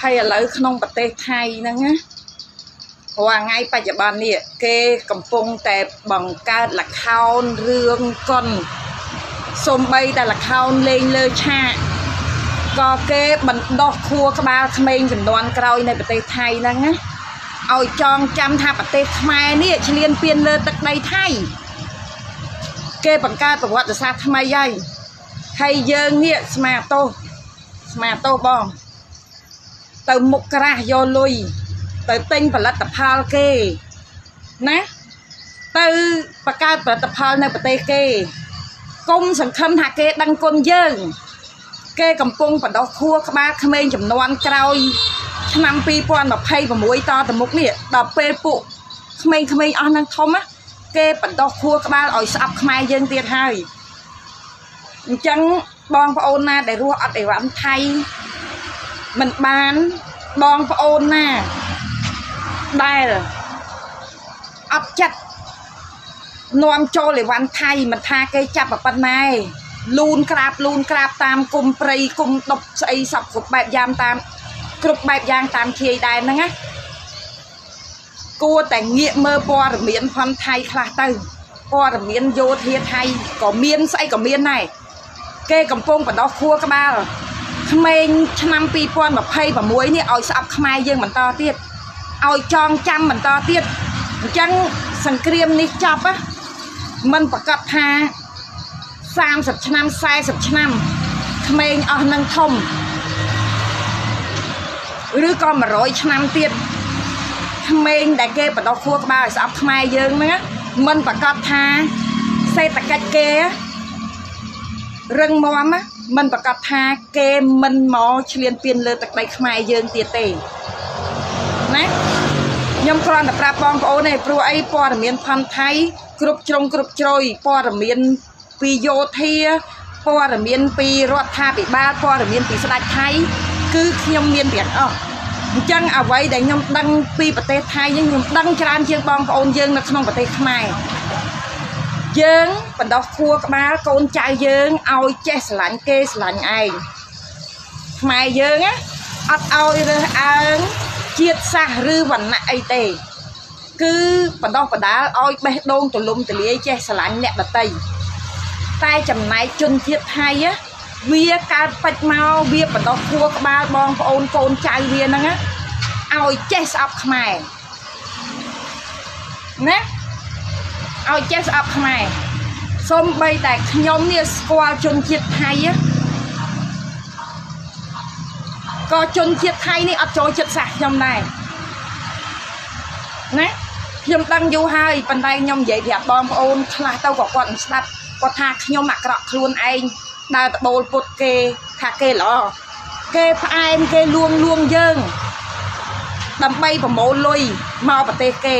hay là lấy không bật tê thay nè nhá hoàng ngay bây giờ bạn nè kê cầm phong tẹp bằng ca là khao rương con xôm bay ta là khao lên lơ cha có kê mình đo khua các ba mình chừng đoàn cày này bật tê thay nè nhá ôi chọn trăm tháp bật tê mai nè chỉ liên phiên lơ tật đây thay kê bằng ca tổ quạt từ xa tham ai dây hay dơ nghĩa mà tô bom từ một ra vô lui từ tinh và lật tập hal kê nè từ và ca và tập hal này và tê kê công sản khâm hạ kê đăng con dơ kê cầm cung và đó khua các ba khăm em chầm non cày năm pi quan đọc hay và mũi to từ một nè đọc pê phụ khăm em on năng thông á kê và đó khua các ba ỏi sập mai dân tiền hai chẳng bong ôn na để rùa để rắn thay mình bán bong ôn na đây là ấp chặt nom cho để rắn thay mình tha cây chặt ở bên này luôn crap tam cùng prey cùng độc xây sập cục bẹp giam tam cục bẹp giang tam kia đây nè á cuaแต่nghĩa mơ po rồi miễn phân thay khá tư po rồi miễn vô thiệt thay có miên xây có miên này kê cầm phong và đó khua các ba rồi mình năm pi quan mà pay và muối nè ỏi sập mai dương mình to tiết ỏi tròn trăm mình to tiết chẳng sừng cream ní chọc á mình phải cắt ha 30 ឆ្នាំ 40 ឆ្នាំក្មេងអស់នឹងធំឬក៏100ឆ្នាំទៀតក្មេងដែលគេបដោះខួរក្បាលឲ្យស្អប់ខ្មែរយើងហ្នឹងមិនប្រកាសថាសេដ្ឋកិច្ចគេរឹងមាំមិនប្រកាសថាគេមិនមកឆ្លៀនពៀនលើទឹកដីខ្មែរយើងទៀតទេណាខ្ញុំគ្រាន់តែប្រាប់បងប្អូនឯងព្រោះអីព័ត៌មានផាន់ថៃគ្រប់ជ្រុងគ្រប់ជ្រោយព័ត៌មានពីយោធាព័ត៌មានពីរដ្ឋាភិបាលព័ត៌មានពីស្ដេចថៃគឺខ្ញុំមានទាំងអស់អញ្ចឹងអ្វីដែលខ្ញុំដឹងពីប្រទេសថៃខ្ញុំដឹងច្រើនជាងបងប្អូនយើងនៅក្នុងប្រទេសខ្មែរយើងបណ្ដោះខួរក្បាលកូនចៅយើងឲ្យចេះស្រឡាញ់គេស្រឡាញ់ឯងខ្មែរយើងណាអត់ឲ្យរើសអើងជាតិសាសន៍ឬវណ្ណៈអីទេគឺបណ្ដោះបណ្ដាលឲ្យបេះដូងទលំទលាយចេះស្រឡាញ់អ្នកដទៃតែចំណែកជនជាតិថៃវាកើតបាច់មកវាបណ្ដោះខួរក្បាលបងប្អូនកូនចៅវាហ្នឹងឲ្យចេះស្អប់ខ្មែរណាឲ្យចេះស្អប់ខ្មែរសូម្បីតែខ្ញុំនេះស្គាល់ជនជាតិថៃក៏ជនជាតិថៃនេះអត់ចូលចិត្តសាសខ្ញុំដែរណាខ្ញុំដឹងយូរហើយប៉ុន្តែខ្ញុំនិយាយប្រាប់បងប្អូនខ្លះទៅក៏គាត់មិនស្ដាប់គាត់ថាខ្ញុំអាក្រក់ខ្លួនឯងដើរតបូលពុតគេថាគេល្អគេផ្អែមគេលួងយើងដើម្បីប្រមូលលុយមកប្រទេសគេ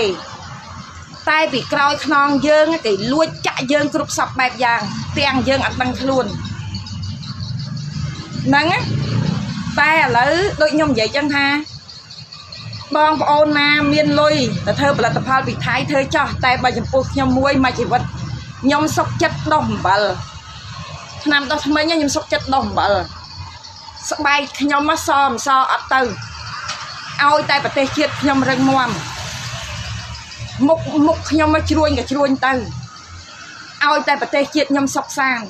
តែពីក្រោយខ្នងយើងគេលួចចាក់យើងគ្រប់សពបែបយ៉ាងទាំងយើងអត់ដឹងខ្លួនហ្នឹងតែឥឡូវដូចខ្ញុំនិយាយចឹងថាបងប្អូនណាមានលុយទៅធ្វើផលិតផលពីថៃធ្វើចោះតែបើចំពោះខ្ញុំមួយមកជីវិតខ្ញុំសុខចិត្តដោះអំបិលឆ្នាំដោះថ្មីខ្ញុំសុខចិត្តដោះអំបិលស្បែកខ្ញុំមកសមសអត់ទៅឲ្យតែប្រទេសជាតិខ្ញុំរឹងមាំមុខខ្ញុំមកជ្រួញក៏ជ្រួញទៅឲ្យតែប្រទេសជាតិខ្ញុំសុខសាន្ត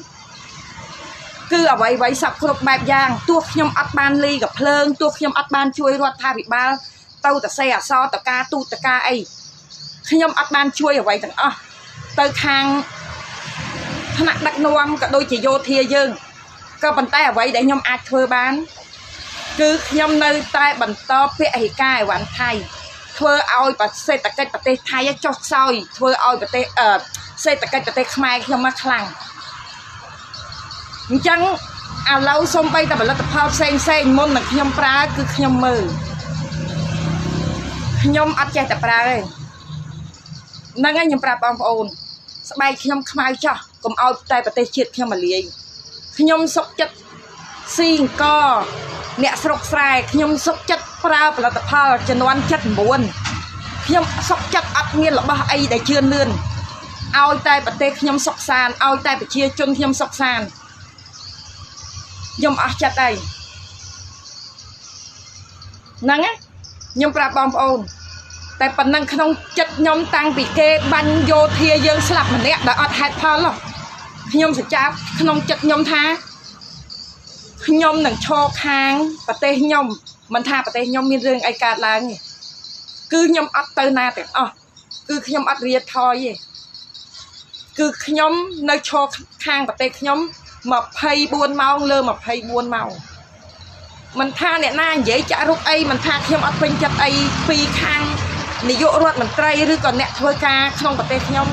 គឺអ្វីសពគ្រប់បែបយ៉ាងទោះខ្ញុំអត់បានលីក៏ភ្លើងទោះខ្ញុំអត់បានជួយរដ្ឋាភិបាលទៅតសេអសតកាទូតកាអីខ្ញុំអត់បានជួយអ្វីទាំងអស់ទៅខាងថ្នាក់ដឹកនាំក៏ដូចជាយោធាយើងក៏ប៉ុន្តែអ្វីដែលខ្ញុំអាចធ្វើបានគឺខ្ញុំនៅតែបន្តពហិការអីវ៉ាន់ថៃធ្វើឲ្យសេដ្ឋកិច្ចប្រទេសថៃចុះខ្សោយធ្វើឲ្យប្រទេសសេដ្ឋកិច្ចប្រទេសខ្មែរខ្ញុំមកខ្លាំងអញ្ចឹងឥឡូវសូម្បីតែផលិតផលផ្សេងមុននឹងខ្ញុំប្រើគឺខ្ញុំមើលខ្ញុំអត់ចេះតែប្រើទេហ្នឹងហើយខ្ញុំប្រាប់បងប្អូនស្បែកខ្ញុំខ្មៅចោះកុំឲ្យតែប្រទេសជាតិខ្ញុំមកលាយខ្ញុំសុខចិត្តស៊ីអង្គអ្នកស្រុកស្រែខ្ញុំសុខចិត្តប្រើផលិតផលចំនួន79ខ្ញុំសុខចិត្តអត់មានរបស់អីដែលជឿនលឿនឲ្យតែប្រទេសខ្ញុំសុខសាន្តឲ្យតែប្រជាជនខ្ញុំសុខសាន្តខ្ញុំអស់ចិត្តហើយ nắng á nhom pra bom ônแต่ปนังขนมจัดยมตังปีเกบันโยเทียยังสลับมันเนี่ยแต่อดแฮดพอหรอกขยมสจับขนมจัดยมท้าขยมหนังโชว์ค้างปะเตยยมมันท่าปะเตยยมมีเรื่องไอการล้างไงคือยมอัดเตอร์นาแต่อ๋อคือขยมอัดเรียทอยคือขยมในโชว์ค้างปะเตยขยมมาพายบวนเมาเลยมาพายบวนเมามันท่าเนี่ยหน้าใหญ่จะรุกไอมันท่าขยมอัดเป็นจัดไอปีค้างนิยมรถมันไตรหรือก่อนเนี่ยเทวกาขนมปะเตยขยม